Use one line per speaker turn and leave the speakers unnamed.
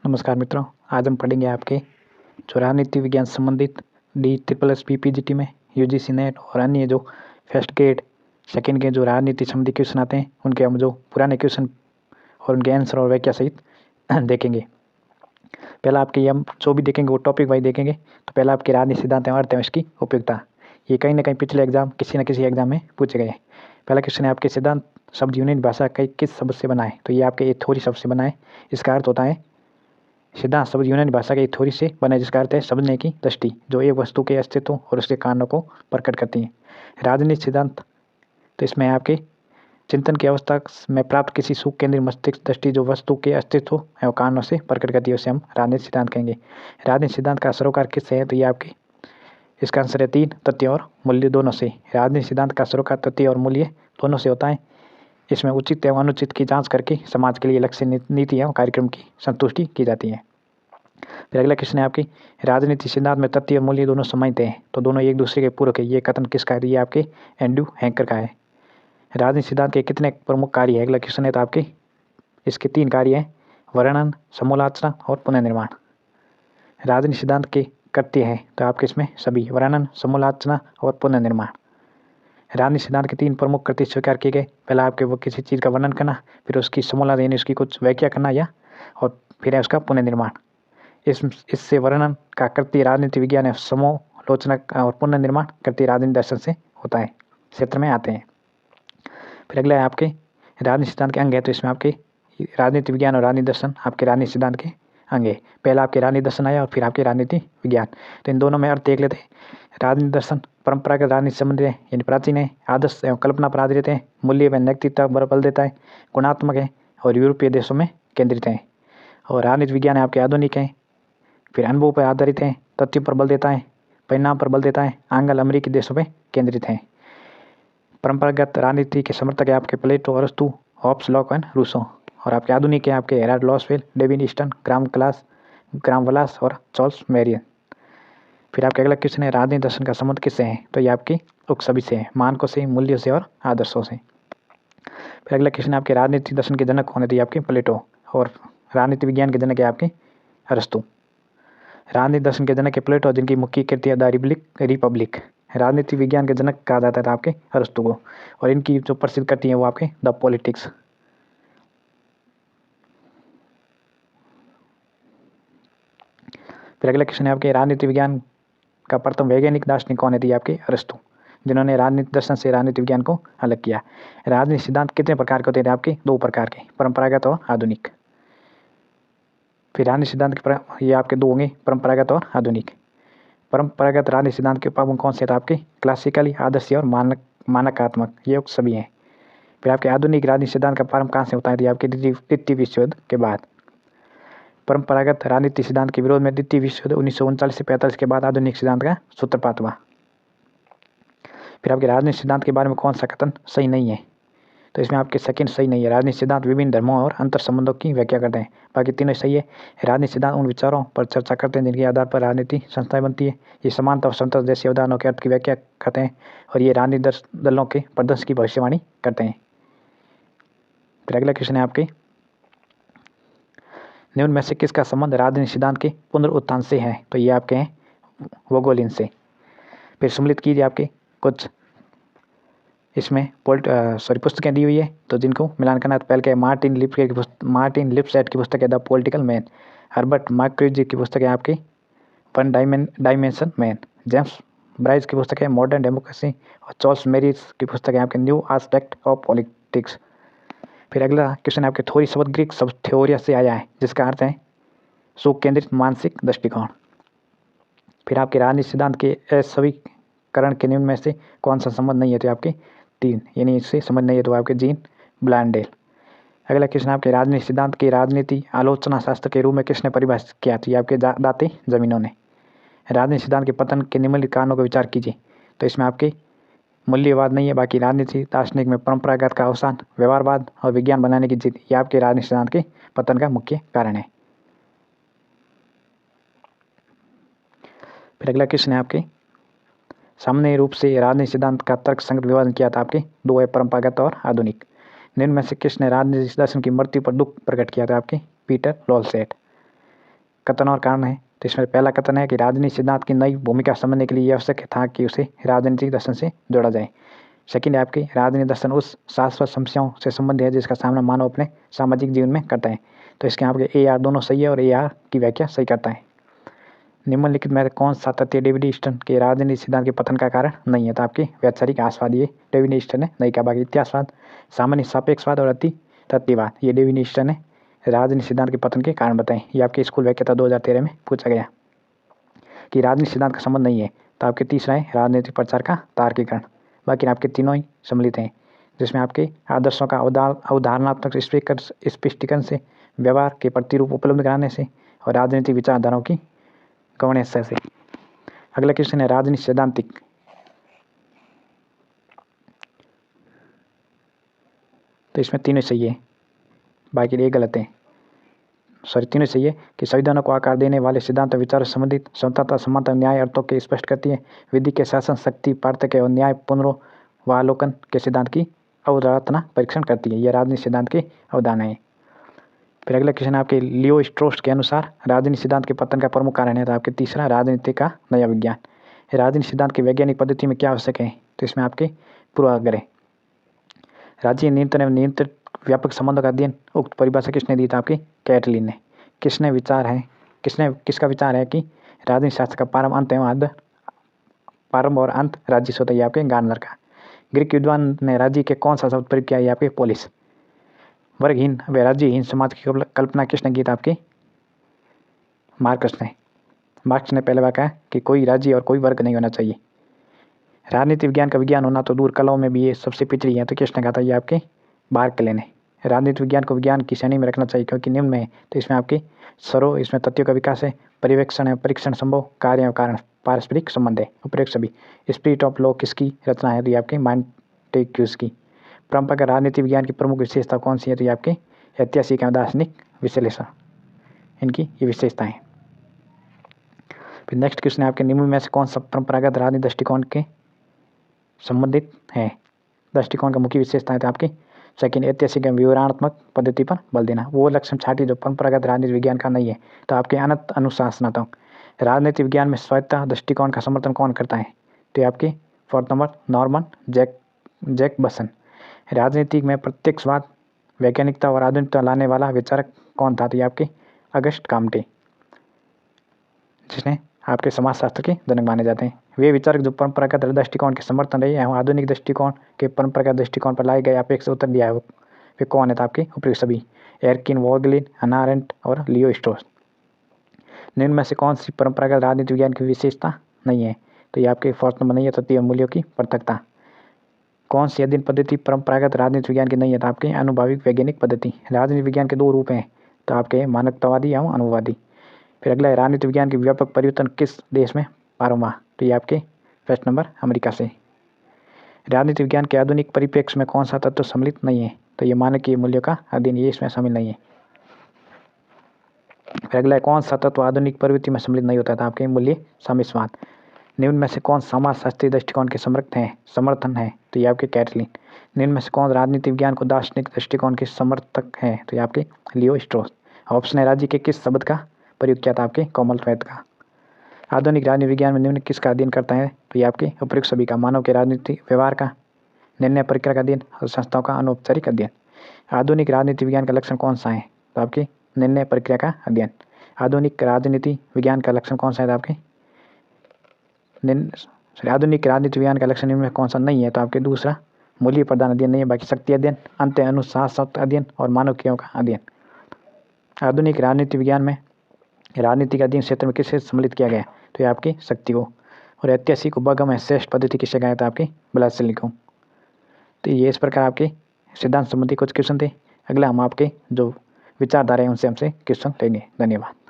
नमस्कार मित्रों, आज हम पढ़ेंगे आपके जो राजनीति विज्ञान संबंधित DSSS में UGC नेट और अन्य जो फर्स्ट ग्रेड सेकेंड के जो राजनीति संबंधी क्वेश्चन आते हैं उनके हम जो पुराने क्वेश्चन और उनके आंसर और व्याख्या सहित देखेंगे। पहला आपके हम जो भी देखेंगे वो टॉपिक वाइज देखेंगे। तो पहला आपके राजनीति सिद्धांत और अर्थ एवं इसकी उपयोगिता, ये कहीं ना कहीं पिछले एग्जाम किसी न किसी एग्जाम में पूछे गए। पहला क्वेश्चन है आपके सिद्धांत शब्द यूनिट भाषा कई किस शब्द से बना है। तो ये आपके एथोरी शब्द से बना है। इसका अर्थ होता है सिद्धांत शब्द यूनानी भाषा के एथोरी से बना है, जिसका अर्थ है समझने की दृष्टि जो एक वस्तु के अस्तित्व और उसके कारणों को प्रकट करती है। राजनीतिक सिद्धांत तो इसमें आपके चिंतन की अवस्था में प्राप्त किसी सुख केंद्रित मस्तिष्क दृष्टि जो वस्तु के अस्तित्व एवं कारणों से प्रकट करती है उसे हम राजनीतिक सिद्धांत कहेंगे। राजनीतिक सिद्धांत का सरोकार किससे है। तो ये आपके इसका आंसर है 3 तथ्य और मूल्य दोनों से। राजनीतिक सिद्धांत का सरोकार तथ्य और मूल्य दोनों से होता है। इसमें उचित एवं अनुचित की जांच करके समाज के लिए लक्ष्य नीति एवं कार्यक्रम की संतुष्टि की जाती है। फिर अगला क्वेश्चन है आपकी राजनीतिक सिद्धांत में तथ्य और मूल्य दोनों समाहित हैं तो दोनों एक दूसरे के पूरक है। ये कथन किसका है। ये आपके एंड्रू हैंकर का है। राजनीतिक सिद्धांत के कितने प्रमुख कार्य है। अगला क्वेश्चन है तो आपके इसके 3 कार्य हैं, वर्णन, समूलाचना और पुनर्निर्माण। राजनीतिक सिद्धांत के कृत्य हैं तो आपके इसमें सभी वर्णन, समूलाचना और पुनर्निर्माण। राजनीतिक सिद्धांत के 3 प्रमुख कृत्य स्वीकार किए गए। पहला आपके वो किसी चीज़ का वर्णन करना, फिर उसकी समूला यानी उसकी कुछ व्याख्या करना या और फिर है उसका पुनर्निर्माण। इससे वर्णन का कृत्य राजनीति विज्ञान है, समूलोचना और पुनर्निर्माण कृत्य राजनीति दर्शन से होता है, क्षेत्र में आते हैं। फिर अगला है आपके राजनीति सिद्धांत के अंग है। तो इसमें आपके राजनीति विज्ञान और राजनीति दर्शन आपके राजनीति सिद्धांत के अंग है। पहला आपके राजनीति दर्शन आया और फिर आपके राजनीति विज्ञान। तो इन दोनों में अर्थ देख लेते हैं। राजनीति दर्शन परंपरागत राजनीति संबंधी है यानी प्राचीन है, आदर्श एवं कल्पना पर आधारित है, मूल्य व नैतिकता पर बल देता है, गुणात्मक है और यूरोपीय देशों में केंद्रित है। और राजनीति विज्ञान है आपके आधुनिक है, फिर अनुभव पर आधारित है, तथ्यों पर बल देता है, परिणाम पर बल देता है, आंग्ल अमेरिकी देशों पर केंद्रित है। परंपरागत राजनीति के समर्थक है आपके प्लेटो, अरस्तु, हॉब्स, लॉक एंड रूसो। और आपके आधुनिक है आपके हेराल्ड लॉसवेल, डेविड ईस्टन, ग्राम वलास और चार्ल्स मैरियन। फिर आपका अगला क्वेश्चन है राजनीति दर्शन का संबंध किससे है। तो ये आपके उक्त सभी से है, मानकों से, मूल्यों से और आदर्शों से। फिर अगला क्वेश्चन है आपके राजनीति दर्शन के जनक कौन है। तो ये आपके प्लेटो और राजनीति विज्ञान के जनक है आपके अरस्तु। राजनीति दर्शन के जनक है प्लेटो जिनकी मुख्य कृति है द रिपब्लिक। राजनीति विज्ञान के जनक कहा जाता था आपके अरस्तु को और इनकी जो प्रसिद्ध कृति है वो आपके द पॉलिटिक्स। फिर अगला क्वेश्चन है आपके राजनीति विज्ञान का प्रथम वैज्ञानिक दार्शनिक कौन है। तो आपके अरस्तु, जिन्होंने राजनीति दर्शन से राजनीति विज्ञान को अलग किया। राजनीति सिद्धांत कितने प्रकार के होते हैं। आपके 2 प्रकार के, परंपरागत और आधुनिक। फिर राजनीति सिद्धांत के ये आपके 2 होंगे, परंपरागत और आधुनिक। परंपरागत राजनीति सिद्धांत के उपागम कौन से था। आपके क्लासिकली, आदर्श और मानकात्मक, ये सभी हैं। फिर आपके आधुनिक राजनीति सिद्धांत का प्रारंभ कहाँ से होता है। तो आपके द्वितीय विश्व युद्ध के बाद। परंपरागत राजनीति सिद्धांत के विरोध में द्वितीय विश्व युद्ध 1939 से 45 के बाद आधुनिक सिद्धांत का सूत्रपात हुआ। फिर आपके राजनीति सिद्धांत के बारे में कौन सा कथन सही नहीं है। तो इसमें आपके सेकंड सही नहीं है। राजनीति सिद्धांत विभिन्न धर्मों और अंतर संबंधों की व्याख्या करते हैं, बाकी तीनों सही है। राजनीति सिद्धांत उन विचारों पर चर्चा करते हैं जिनके आधार पर राजनीति संस्थाएं बनती है। ये समानता और समता जैसे उदाहरणों के अर्थ की व्याख्या करते हैं और ये राजनीतिक दलों के प्रदर्शन की भविष्यवाणी करते हैं। फिर अगला क्वेश्चन है आपके निम्न में से किसका संबंध राजनीति सिद्धांत के पुनरुत्थान से है। तो ये आपके हैं वोगोलिन से। फिर सम्मिलित कीजिए आपके कुछ इसमें पुस्तकें दी हुई है तो जिनको मिलान करना है। तो पहले के मार्टिन लिपसेट की पुस्तक है द पॉलिटिकल मैन, हर्बर्ट मार्क्यूजी की पुस्तक है आपकी one dimension man, James Bryce की पुस्तक है मॉडर्न डेमोक्रेसी और चार्ल्स मैरियस की पुस्तक है आपके न्यू एस्पेक्ट ऑफ पॉलिटिक्स। फिर अगला क्वेश्चन है आपके थ्योरी शब्द ग्रीक शब्द थ्योरिया से आया है जिसका अर्थ है सुख केंद्रित मानसिक दृष्टिकोण। फिर आपके राजनीति सिद्धांत के असवीकरण के निम्न में से कौन सा संबंध नहीं है। तो आपके 3 यानी इससे समझ नहीं है तो आपके जीन ब्लांडेल। अगला क्वेश्चन आपके राजनीति सिद्धांत की राजनीति आलोचना शास्त्र के रूप में किसने परिभाषित किया। तो ये आपके दाते जमीनों ने। राजनीति सिद्धांत के पतन के निम्नलिखित कारणों का विचार कीजिए। तो इसमें आपके मूल्यवाद नहीं है, बाकी राजनीति दार्शनिक में परंपरागत का अवसान, व्यवहारवाद और विज्ञान बनाने की जिद, ये आपके राजनीति सिद्धांत के पतन का मुख्य कारण है। फिर अगला क्वेश्चन है आपके सामान्य रूप से राजनीति सिद्धांत का तर्क संगत विभाजन किया था। आपके 2 है, परंपरागत और आधुनिक। निम्न में से किसने राजनीति दर्शन की मृत्यु पर दुख प्रकट किया था। आपके पीटर लॉलसेट। कथन और कारण है। तो इसमें पहला कथन है कि राजनीति सिद्धांत की नई भूमिका समझने के लिए यह आवश्यक था कि उसे राजनीतिक दर्शन से जोड़ा जाए। सेकंड है आपकी राजनीतिक दर्शन उस शाश्वत समस्याओं से संबंधित है जिसका सामना मानव अपने सामाजिक जीवन में करता है। तो इसके आपके AR दोनों सही है और AR की व्याख्या सही करता है। निम्नलिखित में कौन सा तथ्य डेविड ईस्टन के राजनीतिक सिद्धांत के पतन का कारण नहीं है। तो आपकी वैचारिक आशावाद ये डेविड ईस्टन ने नहीं कहा। बाकी इतिहासवाद, सामान्य सापेक्षवाद और अति तथ्यवाद ये डेविड ईस्टन ने राजनीतिक सिद्धांत के पतन के कारण बताएं। ये आपके स्कूल व्याख्याता 2013 में पूछा गया कि राजनीतिक सिद्धांत का संबंध नहीं है। तो आपके तीसरा है राजनीतिक प्रचार का तार्किकरण। बाकी आपके तीनों ही सम्मिलित हैं, जिसमें आपके आदर्शों का अवधारणात्मक स्पष्टीकरण से, व्यवहार के प्रतिरूप उपलब्ध कराने से और राजनीतिक विचारधाराओं की गवर्नेंस से। अगला क्वेश्चन है राजनीतिक सैद्धांतिक। तो इसमें तीनों सही है, बाकी ये गलत है। तीनों सही है कि संविधानों को आकार देने वाले सिद्धांत विचार संबंधित समता, समानता, न्याय अर्थों के स्पष्ट करती है। विधि के शासन, शक्ति, पार्थक्य और न्याय पुनरावलोकन के सिद्धांत की अवधारणा परीक्षण करती है। यह राजनीतिक सिद्धांत की अवधारणा है। फिर अगला क्वेश्चन आपके लियो स्ट्रोस के अनुसार राजनीतिक सिद्धांत के पतन का प्रमुख कारण है। तो आपके तीसरा राजनीति का नया विज्ञान। राजनीतिक सिद्धांत की वैज्ञानिक पद्धति में क्या आवश्यक है। तो इसमें आपके पूर्वाग्रह, राज्य नियंत्रण एवं नियंत्रित व्यापक संबंधों का अध्ययन। उक्त परिभाषा किसने दी। था आपकी कैटलिन ने। किसका विचार है कि राजनीतिक शास्त्र का प्रारंभ और अंत राज्य से होता है। आपके गार्डनर का। ग्रीक विद्वान ने राज्य के कौन सा शब्द प्रयोग किया है। आपके पोलिस। वर्गहीन व राज्यहीन समाज की कल्पना किसने की। था आपके मार्क्स ने। मार्क्स ने पहले बार कहा कि कोई राज्य और कोई वर्ग नहीं होना चाहिए। राजनीति विज्ञान का विज्ञान होना तो दूर, कलाओं में भी ये सबसे पिछड़ी है। तो किसने कहा था। ये आपके बार्कले ने। राजनीति विज्ञान को विज्ञान की श्रेणी में रखना चाहिए क्योंकि निम्न में है। तो इसमें आपकी इसमें तथ्यों का विकास है, पर्यवेक्षण है, परीक्षण, संभव, कार्य और कारण, पारस्परिक संबंध है, उपरोक्त सभी। स्पिरिट ऑफ लॉ किसकी रचना है। तो ये आपके मॉन्टेग्यू की। परंपरागत राजनीति विज्ञान की प्रमुख विशेषता कौन सी है। तो ये आपके ऐतिहासिक एवं दार्शनिक विश्लेषण, इनकी ये विशेषताएं। फिर नेक्स्ट क्वेश्चन है आपके निम्न में से कौन सा परंपरागत राजनीतिक दृष्टिकोण के संबंधित है। दृष्टिकोण का मुख्य विशेषता है। तो आपकी सेकंड ऐतिहासिक एवं विवरणात्मक पद्धति पर बल देना। वो लक्षण छाटी जो परंपरागत राजनीति विज्ञान का नहीं है। तो आपके अनंत अनुशासनात्मक। राजनीति विज्ञान में स्वायत्ता दृष्टिकोण का समर्थन कौन करता है। तो आपके फोर्थ नंबर नॉर्मन जैकबसन। राजनीति में प्रत्यक्षवाद, वैज्ञानिकता और आधुनिकता लाने वाला विचारक कौन था। तो ये आपके अगस्ट काम्टे, जिसने आपके समाजशास्त्र के जनक माने जाते हैं। वे विचारक जो परंपरागत दृष्टिकोण के समर्थन रहे एवं आधुनिक दृष्टिकोण के परंपरागत दृष्टिकोण पर लाए गए अपेक्षा उत्तर दिया है। वे कौन है। तो आपके उपयुक्त सभी एरकिन वॉगलिन, हन्ना अरेंट और लियो स्ट्रोस। निम्न में से कौन सी परंपरागत राजनीति विज्ञान की विशेषता नहीं है। तो ये आपके फोर्थ नंबर नहीं है। तथ्य और मूल्यों की पृथकता। कौन सी अध्ययन पद्धति परंपरागत राजनीति विज्ञान की नहीं है। तो आपके अनुभविक वैज्ञानिक पद्धति। राजनीति विज्ञान के दो रूप हैं। तो आपके मानवतावादी एवं अनुभववादी। फिर अगला है राजनीति विज्ञान के व्यापक परिवर्तन किस देश में प्रारंभ हुआ। तो ये आपके फर्स्ट नंबर अमेरिका से। राजनीति विज्ञान के आधुनिक परिप्रेक्ष्य में कौन सा तत्व सम्मिलित नहीं है। तो ये मानकीय मूल्यों का अध्ययन, ये इसमें शामिल नहीं है। फिर अगला है कौन सा तत्व आधुनिक प्रवृत्ति में सम्मिलित नहीं होता था। आपके मूल्य साम्यवाद। निम्न में से कौन समाजशास्त्रीय दृष्टिकोण के समर्थन है। तो ये आपके कैटलिन। निम्न में से कौन राजनीति विज्ञान को दार्शनिक दृष्टिकोण के समर्थक है। तो ये आपके लियो स्ट्रोस। ऑप्शन है राज्य के किस शब्द का प्रयोग किया था। आपके कॉमनवेल्थ का। आधुनिक राजनीति विज्ञान में निम्न किसका अध्ययन करता है। तो ये आपके उपयुक्त सभी का। मानव के राजनीति व्यवहार का, निर्णय प्रक्रिया का अध्ययन और संस्थाओं का अनौपचारिक अध्ययन। आधुनिक राजनीति विज्ञान का लक्षण कौन सा है। तो आपके निर्णय प्रक्रिया का अध्ययन। आधुनिक राजनीति विज्ञान का लक्षण कौन सा है। तो आपके आधुनिक राजनीति विज्ञान का लक्षण इनमें कौन सा नहीं है। तो आपके दूसरा मूल्य प्रदान अध्ययन नहीं है। बाकी शक्ति अध्ययन, अंत अनुशासन अध्ययन और मानव क्रियाओं का अध्ययन। आधुनिक राजनीति विज्ञान में राजनीति के अध्ययन क्षेत्र में किससे सम्मिलित किया गया। तो ये आपकी शक्ति को। और ऐतिहासिक उपगम है श्रेष्ठ पद्धति किससे गया था। आपके ब्लासेली को। तो ये इस प्रकार आपके सिद्धांत संबंधी कुछ क्वेश्चन थे। अगला हम आपके जो विचारधारा है उनसे हमसे क्वेश्चन लेंगे। धन्यवाद।